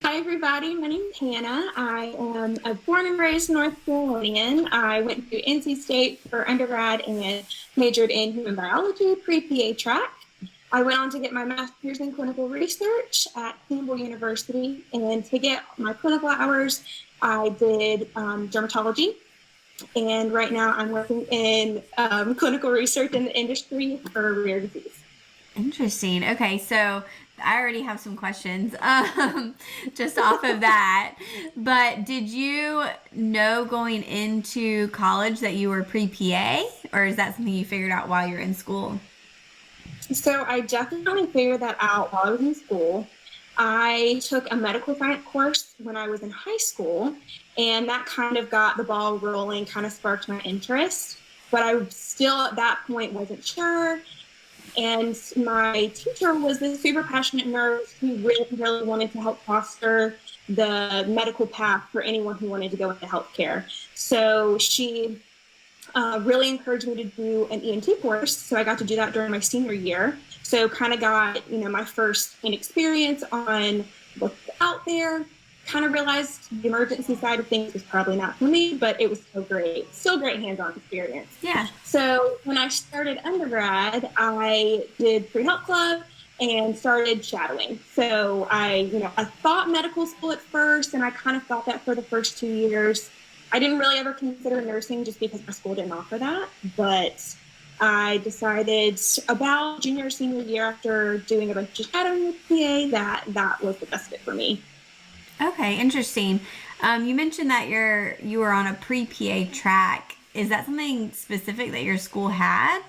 Hi, everybody. My name is Hannah. I am a born and raised North Carolinian. I went to NC State for undergrad and majored in human biology, pre-PA track. I went on to get my master's in clinical research at Campbell University, and to get my clinical hours, I did dermatology. And right now I'm working in clinical research in the industry for rare disease. Interesting. Okay, so I already have some questions just off of that. But did you know going into college that you were pre-PA, or is that something you figured out while you're in school? So I definitely figured that out while I was in school. I took a medical science course when I was in high school, and that kind of got the ball rolling, kind of sparked my interest. But I still at that point wasn't sure. And my teacher was this super passionate nurse who really, really wanted to help foster the medical path for anyone who wanted to go into healthcare. So she really encouraged me to do an ENT course. So I got to do that during my senior year. So kind of got, my first experience on what's out there. Kind of realized the emergency side of things was probably not for me, but it was so great. Still great hands-on experience. Yeah. So when I started undergrad, I did PreHealth Club and started shadowing. So I thought medical school at first, and I kind of thought that for the first 2 years. I didn't really ever consider nursing just because my school didn't offer that, but I decided about junior, senior year after doing a bunch of shadowing with PA that was the best fit for me. Okay, interesting. You mentioned that you were on a pre-PA track. Is that something specific that your school had?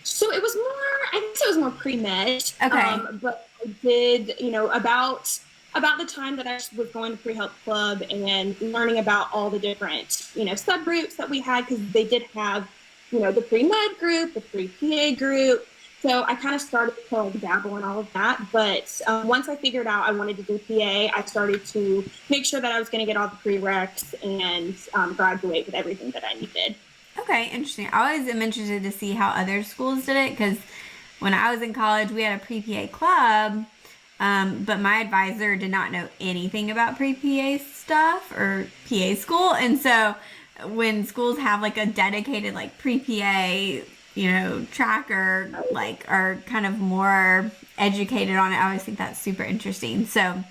So it was more, I guess it was more pre-med. Okay. But I did, about the time that I was going to PreHealth Club and learning about all the different, subgroups that we had, because they did have, the pre-med group, the pre-PA group. So I kind of started to dabble in all of that. But once I figured out I wanted to do PA, I started to make sure that I was going to get all the prereqs and graduate with everything that I needed. Okay, interesting. I always am interested to see how other schools did it because when I was in college, we had a pre-PA club, but my advisor did not know anything about pre-PA stuff or PA school. And so when schools have like a dedicated like pre-PA, tracker, like are kind of more educated on it, I always think that's super interesting. So,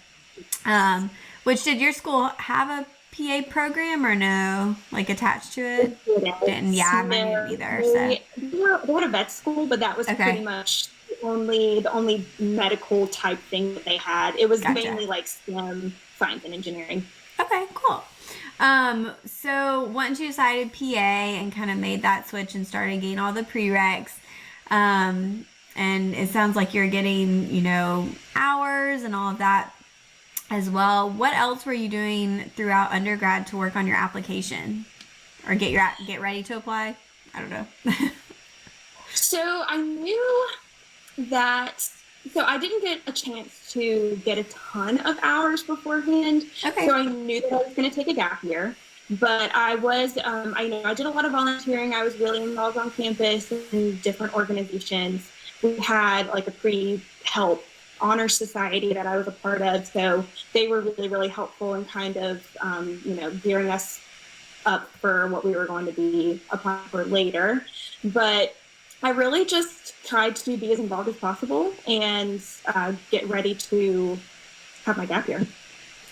which did your school have a PA program or no, like attached to it? Didn't, yeah, mine didn't either. So, They had a vet school, but that was pretty okay, much the only medical type thing that they had. It was gotcha. mainly like STEM, science and engineering. Okay, cool. So once you decided PA and kind of made that switch and started getting all the prereqs, and it sounds like you're getting, hours and all of that as well. What else were you doing throughout undergrad to work on your application or get ready to apply? I don't know. So I knew that, so I didn't get a chance to get a ton of hours beforehand. Okay. So I knew that I was going to take a gap year. But I was, I did a lot of volunteering. I was really involved on campus in different organizations. We had like a pre-health honor society that I was a part of. So they were really, really helpful in kind of, gearing us up for what we were going to be applying for later. But I really just tried to be as involved as possible and get ready to have my gap year.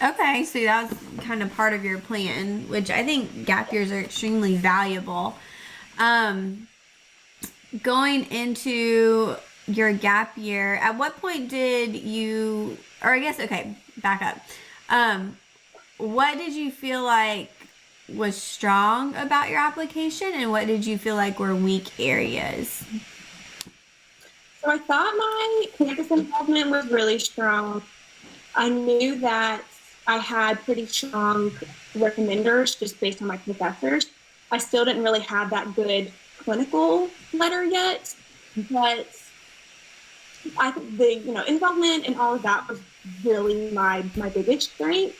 Okay, so that was kind of part of your plan, which I think gap years are extremely valuable. Going into your gap year, at what point did you, or I guess, okay, back up. What did you feel like was strong about your application and what did you feel like were weak areas? So I thought my campus involvement was really strong. I knew that I had pretty strong recommenders just based on my professors. I still didn't really have that good clinical letter yet, but I think the involvement and all of that was really my biggest strength.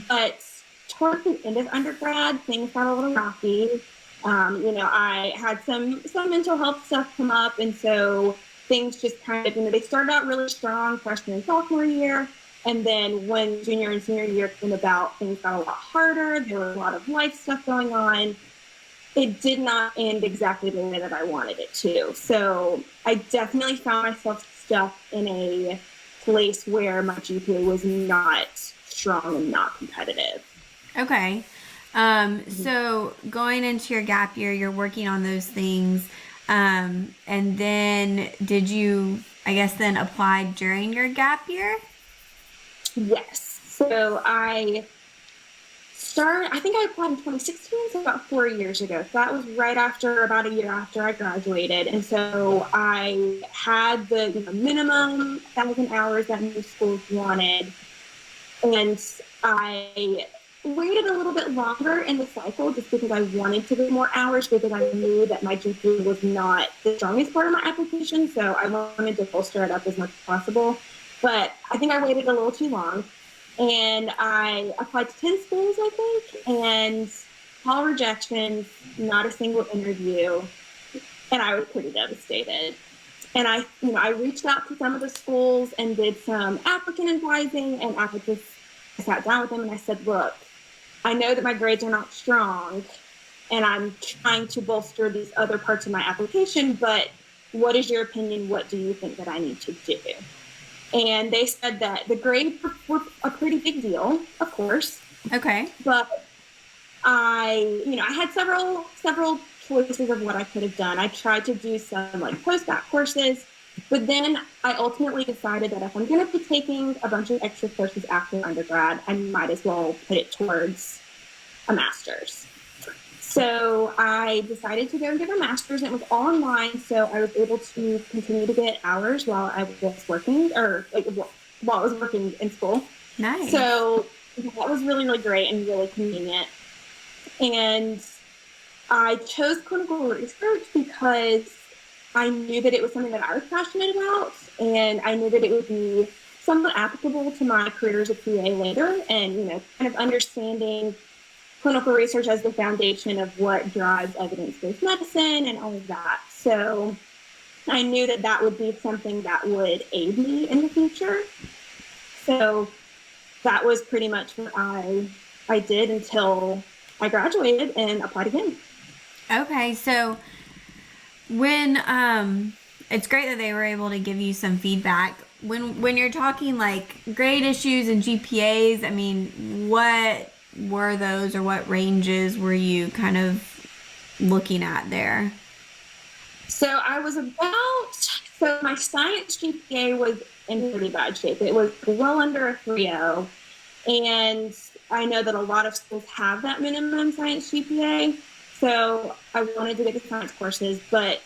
But towards the end of undergrad, things got a little rocky. I had some mental health stuff come up, and so things just kind of they started out really strong freshman and sophomore year, And then when junior and senior year came about, things got a lot harder. There was a lot of life stuff going on. It did not end exactly the way that I wanted it to. So I definitely found myself stuck in a place where my GPA was not strong and not competitive. Okay. So going into your gap year, you're working on those things. And then did you, I guess, then apply during your gap year? Yes. So I think I applied in 2016, so about 4 years ago. So that was right after, about a year after I graduated. And so I had the minimum 1,000 hours that most schools wanted. And I waited a little bit longer in the cycle just because I wanted to get more hours because I knew that my GPA was not the strongest part of my application. So I wanted to bolster it up as much as possible. But I think I waited a little too long. And I applied to 10 schools, I think, and all rejections, not a single interview. And I was pretty devastated. And I reached out to some of the schools and did some applicant advising, and I sat down with them and I said, look, I know that my grades are not strong and I'm trying to bolster these other parts of my application, but what is your opinion? What do you think that I need to do? And they said that the grades were a pretty big deal, of course. Okay. But I had several choices of what I could have done. I tried to do some like post-bac courses, but then I ultimately decided that if I'm going to be taking a bunch of extra courses after undergrad, I might as well put it towards a master's. So I decided to go and get a master's, and it was all online, so I was able to continue to get hours while I was working, or while I was working in school. Nice. So that was really, really great and really convenient. And I chose clinical research because I knew that it was something that I was passionate about, and I knew that it would be somewhat applicable to my career as a PA later, and kind of understanding clinical research as the foundation of what drives evidence-based medicine and all of that. So I knew that that would be something that would aid me in the future. So that was pretty much what I did until I graduated and applied again. Okay, so when it's great that they were able to give you some feedback. When you're talking like grade issues and GPAs, I mean, what were those, or what ranges were you kind of looking at there? So my science GPA was in pretty bad shape. It was well under a 3.0, and I know that a lot of schools have that minimum science GPA, so I wanted to get the science courses, but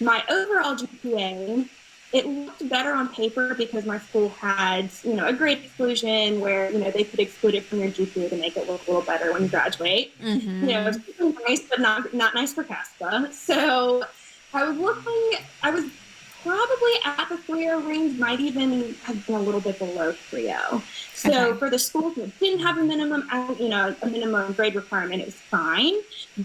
my overall GPA, it looked better on paper because my school had, a grade exclusion where, they could exclude it from your GPA to make it look a little better when you graduate. Mm-hmm. It's nice, but not nice for CASPA. So I was probably at the 3.0 range, might even have been a little bit below 3.0. So Okay. for the schools that didn't have a minimum grade requirement, it was fine.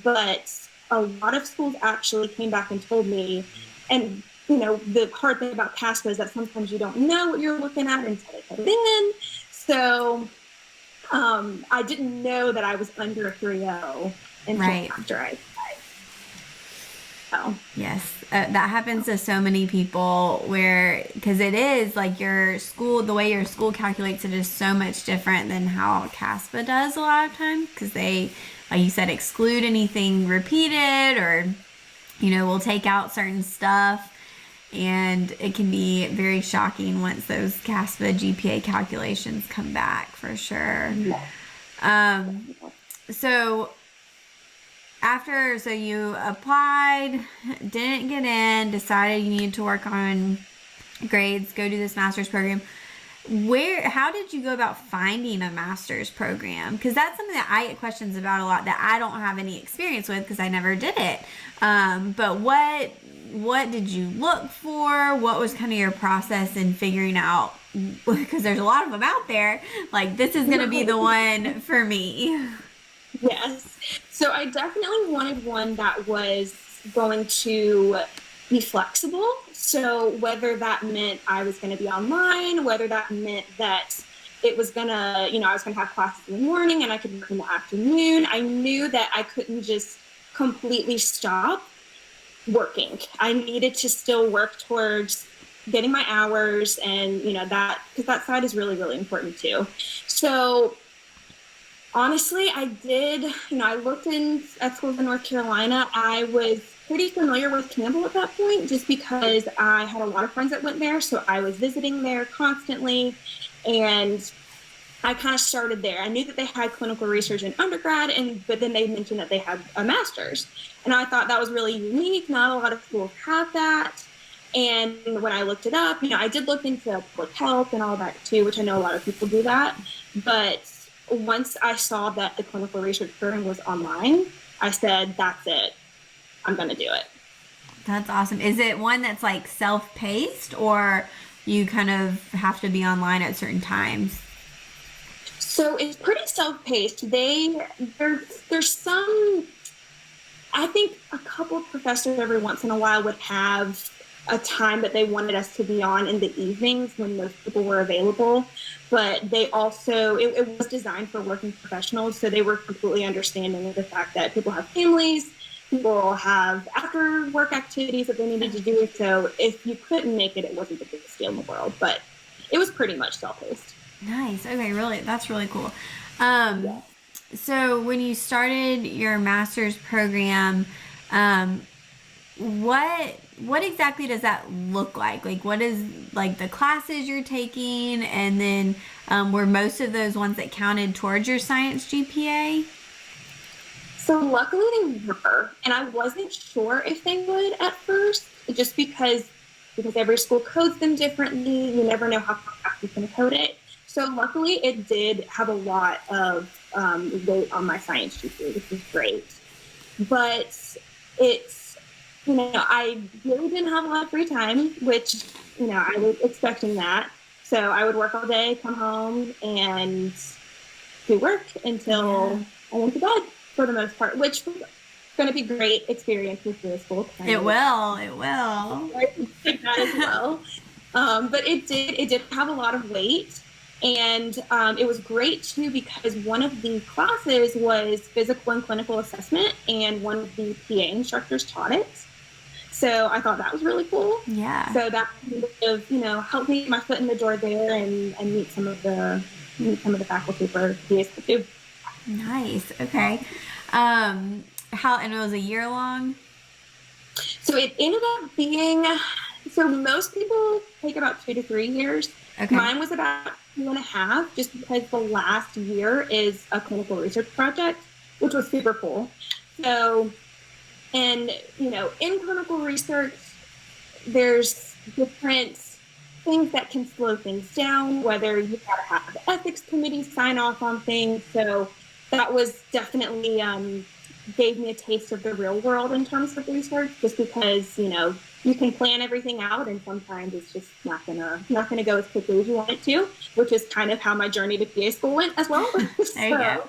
But a lot of schools actually came back and told me, and the hard thing about CASPA is that sometimes you don't know what you're looking at until they put it in. So I didn't know that I was under a 3.0 until after I applied. So. Yes, that happens to so many people because it is like the way your school calculates it is so much different than how CASPA does a lot of times, because they, like you said, exclude anything repeated, or, will take out certain stuff. And it can be very shocking once those CASPA GPA calculations come back, for sure. Yeah. So you applied, didn't get in, decided you needed to work on grades, go do this master's program. How did you go about finding a master's program? Because that's something that I get questions about a lot that I don't have any experience with because I never did it. But what did you look for? What was kind of your process in figuring out, because there's a lot of them out there, like this is going to be the one for me? Yes. So I definitely wanted one that was going to be flexible. So whether that meant I was going to be online, whether that meant that it was gonna, I was gonna have classes in the morning and I could work in the afternoon. I knew that I couldn't just completely stop working. I needed to still work towards getting my hours, and that, because that side is really, really important too. So honestly, I did, I looked at schools in North Carolina. I was pretty familiar with Campbell at that point, just because I had a lot of friends that went there. So I was visiting there constantly, and I kind of started there. I knew that they had clinical research in undergrad, but then they mentioned that they had a master's. And I thought that was really unique. Not a lot of schools have that. And when I looked it up, I did look into public health and all that too, which I know a lot of people do that. But once I saw that the clinical research program was online, I said, that's it. I'm going to do it. That's awesome. Is it one that's like self-paced, or you kind of have to be online at certain times? So it's pretty self-paced. There's some, I think a couple of professors every once in a while would have a time that they wanted us to be on in the evenings when most people were available. But they also, it was designed for working professionals. So they were completely understanding of the fact that people have families, people have after work activities that they needed to do. So if you couldn't make it, it wasn't the biggest deal in the world, but it was pretty much self-paced. Nice. Okay, really, that's really cool. Yeah. So when you started your master's program, what exactly does that look like? Like, what is like the classes you're taking, and then were most of those ones that counted towards your science GPA? So luckily they were, and I wasn't sure if they would at first, just because every school codes them differently. You never know how fast you can code it. So luckily it did have a lot of weight on my science GPA, which was great. But it's, I really didn't have a lot of free time, which, I was expecting that. So I would work all day, come home, and do work until I went to bed for the most part, which was going to be great experience with the school. It will. I think that as well. But it did have a lot of weight. And it was great too, because one of the classes was physical and clinical assessment, and one of the PA instructors taught it. So I thought that was really cool. Yeah. So that kind of, helped me get my foot in the door there and meet some of the faculty for PA school too. Nice. Okay. And it was a year long? So it ended up being, so most people take about 2 to 3 years. Okay. Mine was about 2.5, just because the last year is a clinical research project, which was super cool. So, and, in clinical research, there's different things that can slow things down, whether you gotta have the ethics committee sign off on things. So that was definitely, gave me a taste of the real world in terms of research, just because, you can plan everything out, and sometimes it's just not gonna go as quickly as you want it to, which is kind of how my journey to PA school went as well. There you go.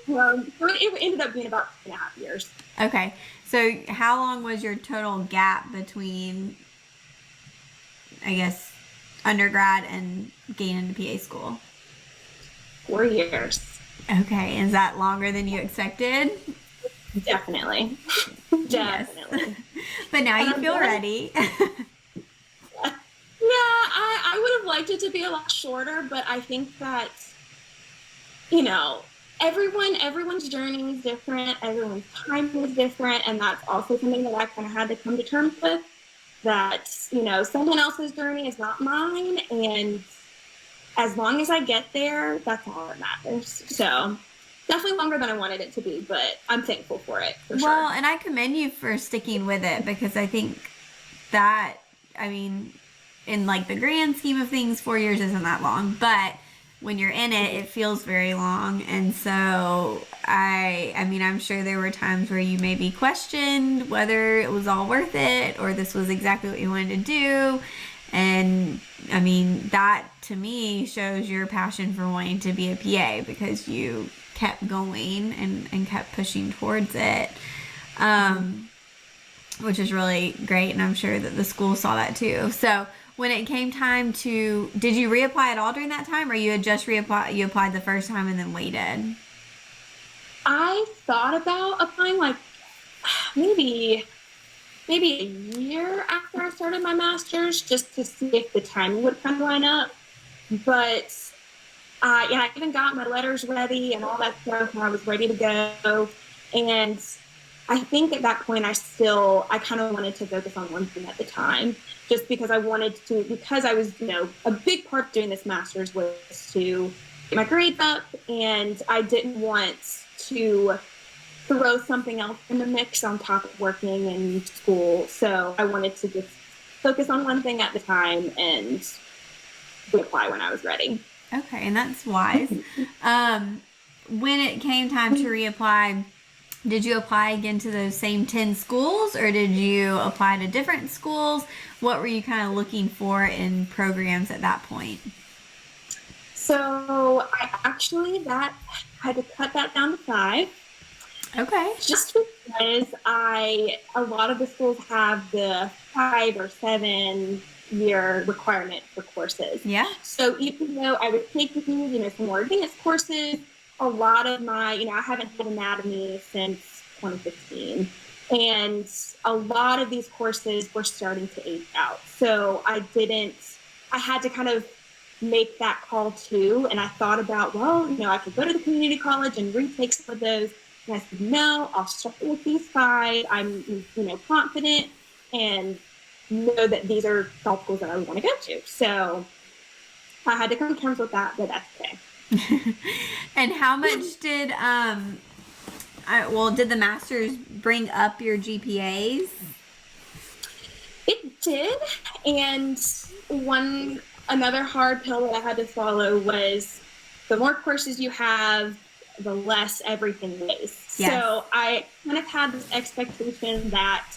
So it ended up being about 2.5 years. Okay. So how long was your total gap between, I guess, undergrad and getting into PA school? 4 years. Okay. Is that longer than you expected? Definitely. Definitely. But now you feel ready. Yeah, I would have liked it to be a lot shorter, but I think that, everyone's journey is different, everyone's time is different, and that's also something that I kind of had to come to terms with, that, someone else's journey is not mine, and as long as I get there, that's all that matters. So definitely longer than I wanted it to be, but I'm thankful for it, for sure. Well, and I commend you for sticking with it, because I think that, in like the grand scheme of things, 4 years isn't that long, but when you're in it, it feels very long. And so I'm sure there were times where you maybe questioned whether it was all worth it, or this was exactly what you wanted to do. And that to me shows your passion for wanting to be a PA, because you kept going and kept pushing towards it, which is really great. And I'm sure that the school saw that too. So when it came time to, did you reapply at all during that time, or you had just reapplied, you applied the first time and then waited? I thought about applying like maybe a year after I started my master's just to see if the timing would kind of line up. But yeah, I even got my letters ready and all that stuff, and I was ready to go. And I think at that point, I kind of wanted to focus on one thing at the time, just because because I was, a big part of doing this master's was to get my grades up, and I didn't want to throw something else in the mix on top of working in school. So I wanted to just focus on one thing at the time and apply when I was ready. Okay, and that's wise. When it came time to reapply, did you apply again to those same 10 schools, or did you apply to different schools? What were you kind of looking for in programs at that point? So I actually had to cut that down to 5. Okay. Just because a lot of the schools have the 5 or 7 year requirement for courses. Yeah. So even though I was taking, some more advanced courses, a lot of my, I haven't had anatomy since 2015. And a lot of these courses were starting to age out. So I had to kind of make that call too. And I thought about, well, I could go to the community college and retake some of those. And I said, no, I'll start with these 5. I'm, confident and know that these are golf schools that I want to go to. So I had to come to terms with that, but that's okay. And how much did did the masters bring up your GPAs? It did, and another hard pill that I had to swallow was the more courses you have, the less everything weighs. Yes. So I kind of had this expectation that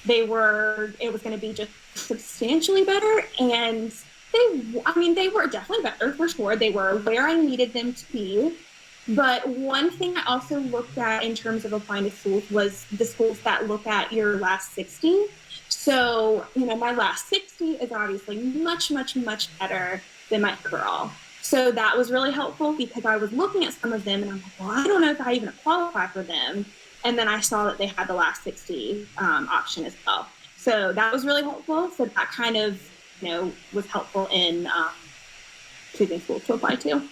it was going to be just substantially better, and they were definitely better for sure. They were where I needed them to be. But one thing I also looked at in terms of applying to schools was the schools that look at your last 60. So, my last 60 is obviously much, much, much better than my overall. So that was really helpful because I was looking at some of them and I'm like, well, I don't know if I even qualify for them. And then I saw that they had the last 60 option as well. So that was really helpful. So that kind of, was helpful in choosing schools to apply to.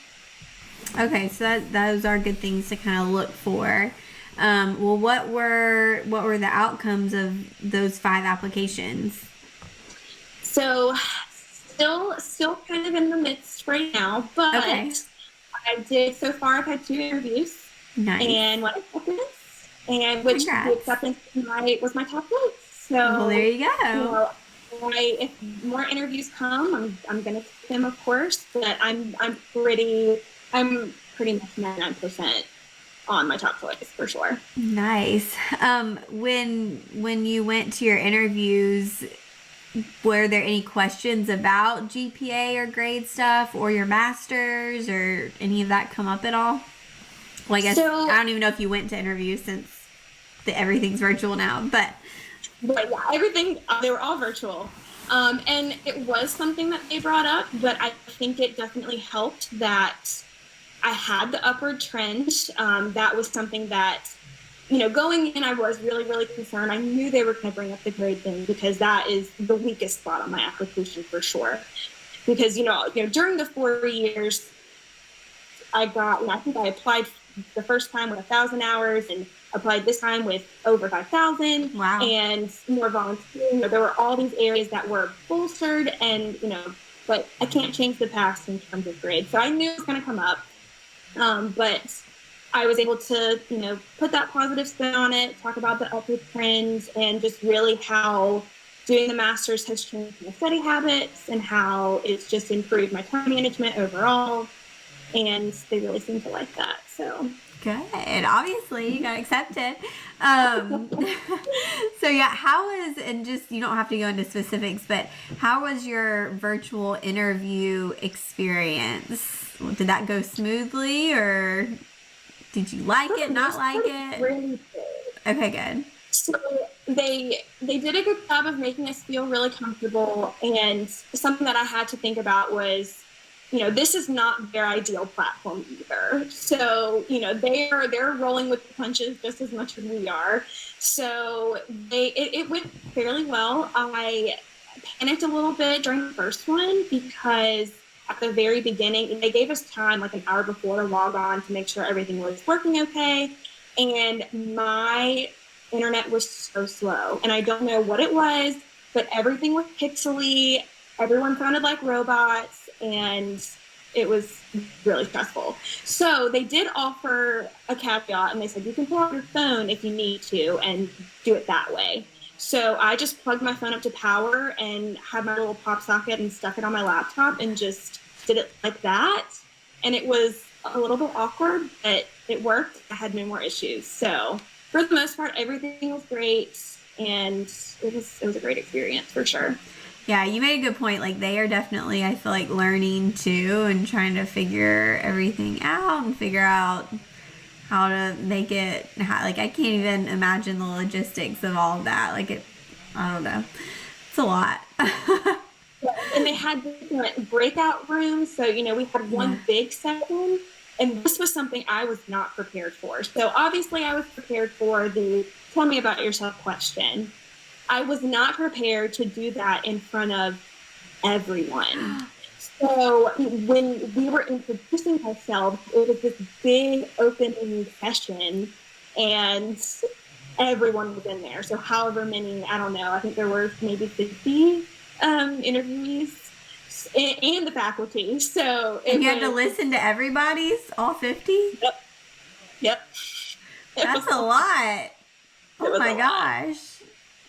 Okay, so those are good things to kind of look for. Well, what were the outcomes of those 5 applications? So still kind of in the midst right now, but okay. So far I've had 2 interviews. Nice. And one acceptance, and which the acceptance was my top choice. So well, there you go. If more interviews come, I'm going to take them, of course, but I'm pretty much 99% on my top choice for sure. Nice. When you went to your interviews, were there any questions about GPA or grade stuff or your master's or any of that come up at all? Well, I guess I don't even know if you went to interviews since everything's virtual now, but everything, they were all virtual. And it was something that they brought up, but I think it definitely helped that I had the upward trend. That was something that, going in, I was really, really concerned. I knew they were going to bring up the grade thing because that is the weakest spot on my application for sure. Because, during the 4 years, I think I applied the first time with 1,000 hours and applied this time with over 5,000. Wow. And more volunteering. There were all these areas that were bolstered and, but I can't change the past in terms of grades. So I knew it was going to come up. But I was able to, put that positive spin on it, talk about the upward trends and just really how doing the master's has changed my study habits and how it's just improved my time management overall. And they really seem to like that. So good. Obviously, you got accepted. So yeah, and just, you don't have to go into specifics, but how was your virtual interview experience? Did that go smoothly, or did you like it, not like it? Really good. Okay, good. So they did a good job of making us feel really comfortable. And something that I had to think about was, this is not their ideal platform either. So, they're rolling with the punches just as much as we are. So it went fairly well. I panicked a little bit during the first one because at the very beginning, they gave us time like an hour before to log on to make sure everything was working okay. And my internet was so slow. And I don't know what it was, but everything was pixely. Everyone sounded like robots, and it was really stressful. So they did offer a caveat, and they said you can pull out your phone if you need to and do it that way. So I just plugged my phone up to power and had my little pop socket and stuck it on my laptop and just did it like that. And it was a little bit awkward, but it worked. I had no more issues. So for the most part, everything was great, and it was a great experience for sure. Yeah, you made a good point. Like, they are definitely, I feel like, learning too and trying to figure everything out and figure out how to make it, like, I can't even imagine the logistics of all of that. Like, I don't know. It's a lot. And they had different breakout rooms. So, we had one big session, and this was something I was not prepared for. So obviously I was prepared for the tell me about yourself question. I was not prepared to do that in front of everyone. So when we were introducing ourselves, it was this big opening session, and everyone was in there. So however many, I don't know, I think there were maybe 50 interviewees and the faculty. So you had to listen to everybody's, all 50? Yep. That's a lot. Oh my gosh.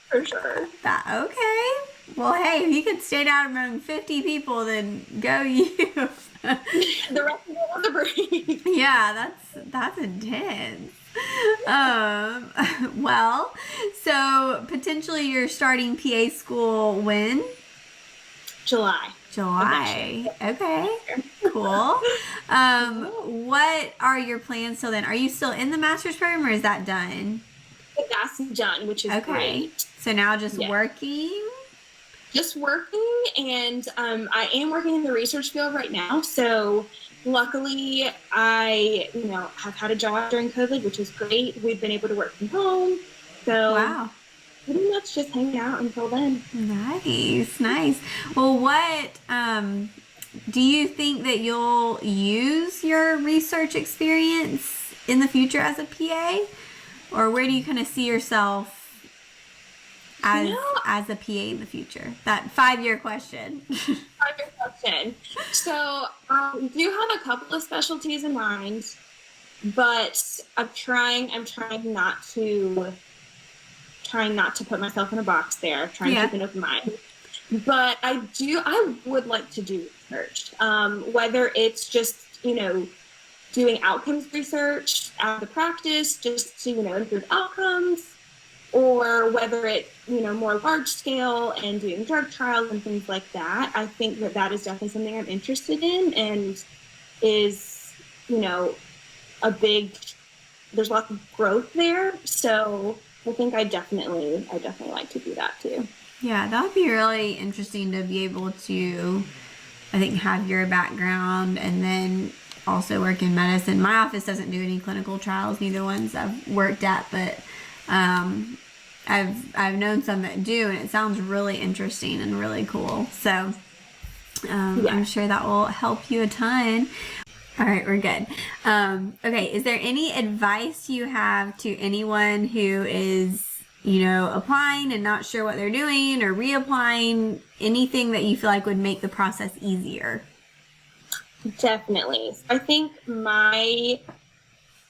For sure. Okay. Well, hey, if you could stand out among 50 people, then go you. The rest of it was a break. Yeah, that's intense. Well, so potentially you're starting PA school when? July. Okay. Cool. What are your plans till then? Are you still in the master's program, or is that done? That's done, which is great. So now just working? Just working, and I am working in the research field right now. So luckily, I have had a job during COVID, which is great. We've been able to work from home. So pretty much just hanging out until then. Nice. Well, what do you think that you'll use your research experience in the future as a PA? Or where do you kind of see yourself as a PA in the future? That 5-year question. 5-year question. So I do have a couple of specialties in mind, but I'm trying not to put myself in a box there. Trying to keep an open mind. But I would like to do research. Whether it's just, doing outcomes research out of the practice just to, improve outcomes, or whether it's, more large scale and doing drug trials and things like that. I think that is definitely something I'm interested in, and is, there's lots of growth there. So I think I definitely like to do that too. Yeah, that would be really interesting to be able to, I think, have your background and then also work in medicine. My office doesn't do any clinical trials, neither ones I've worked at, but I've known some that do, and it sounds really interesting and really cool. So I'm sure that will help you a ton. All right, we're good. Okay, is there any advice you have to anyone who is, applying and not sure what they're doing, or reapplying? Anything that you feel like would make the process easier? Definitely. I think my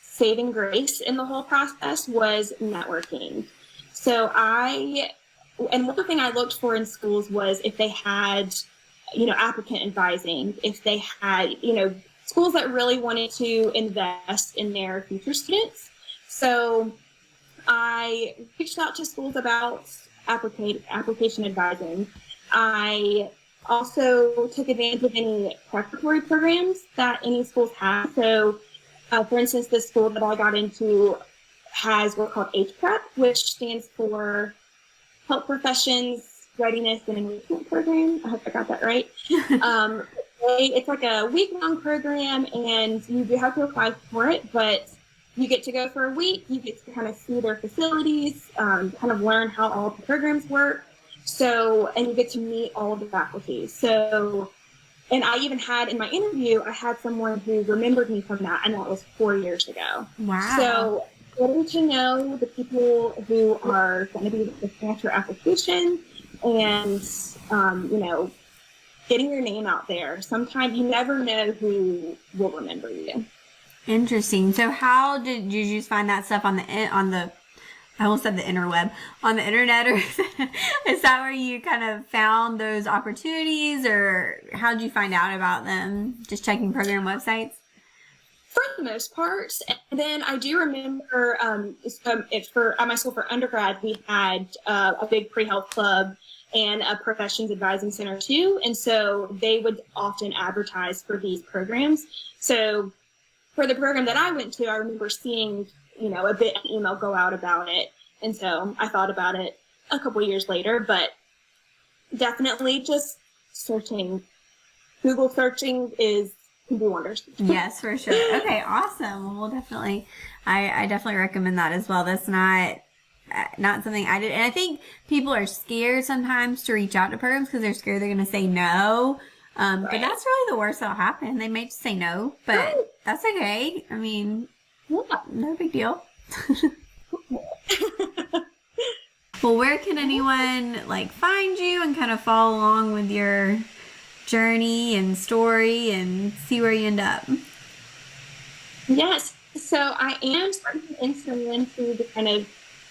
saving grace in the whole process was networking. So one thing I looked for in schools was if they had, applicant advising, if they had, schools that really wanted to invest in their future students. So I reached out to schools about application advising. I also took advantage of any preparatory programs that any schools have. So, for instance, the school that I got into has what's called HPrep, which stands for Health Professions Readiness and Enrichment Program. I hope I got that right. It's like a week-long program, and you do have to apply for it, but you get to go for a week. You get to kind of see their facilities, kind of learn how all the programs work. So, and you get to meet all of the faculty. So, and I even had in my interview, I had someone who remembered me from that, and that was 4 years ago. Wow. So, getting to know the people who are going to be looking at your application and, you know, getting your name out there. Sometimes you never know who will remember you. Interesting. So how did you just find that stuff on the I almost said the interweb, on the internet, or is that where you kind of found those opportunities, or how did you find out about them? Just checking program websites? For the most part. And then I do remember at my school for undergrad, we had a big PreHealth Club and a professions advising center too. And so they would often advertise for these programs. So for the program that I went to, I remember seeing, you know, an email go out about it. And so I thought about it a couple years later, but definitely just Google searching can do wonders. Yes, for sure. Okay, awesome. Well, definitely, I definitely recommend that as well. That's not something I did. And I think people are scared sometimes to reach out to programs because they're scared they're going to say no. Right. But that's really the worst that'll happen. They may just say no, but right. That's okay. I mean, no big deal. Well, where can anyone find you and kind of follow along with your journey and story and see where you end up? Yes. So I am starting an Instagram to kind of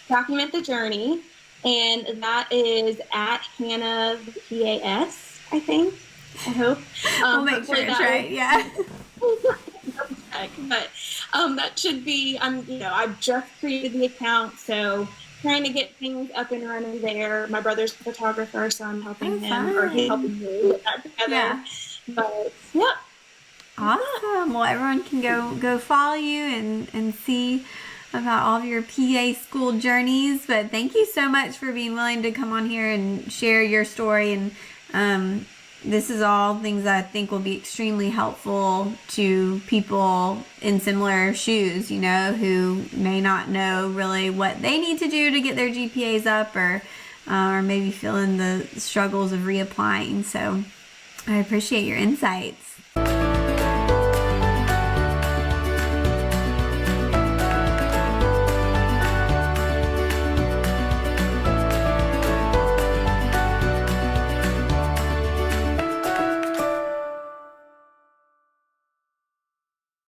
document the journey, and that is at Hanna PAS, I think. I hope. We'll make sure it's right. Yeah. But that should be. I've just created the account, so trying to get things up and running there. My brother's a photographer, so I'm helping him, or he's helping me put that together. Yeah. But yeah. Awesome. Well, everyone can go follow you and see about all of your PA school journeys. But thank you so much for being willing to come on here and share your story. And this is all things that I think will be extremely helpful to people in similar shoes, you know, who may not know really what they need to do to get their GPAs up, or maybe feeling the struggles of reapplying. So I appreciate your insights.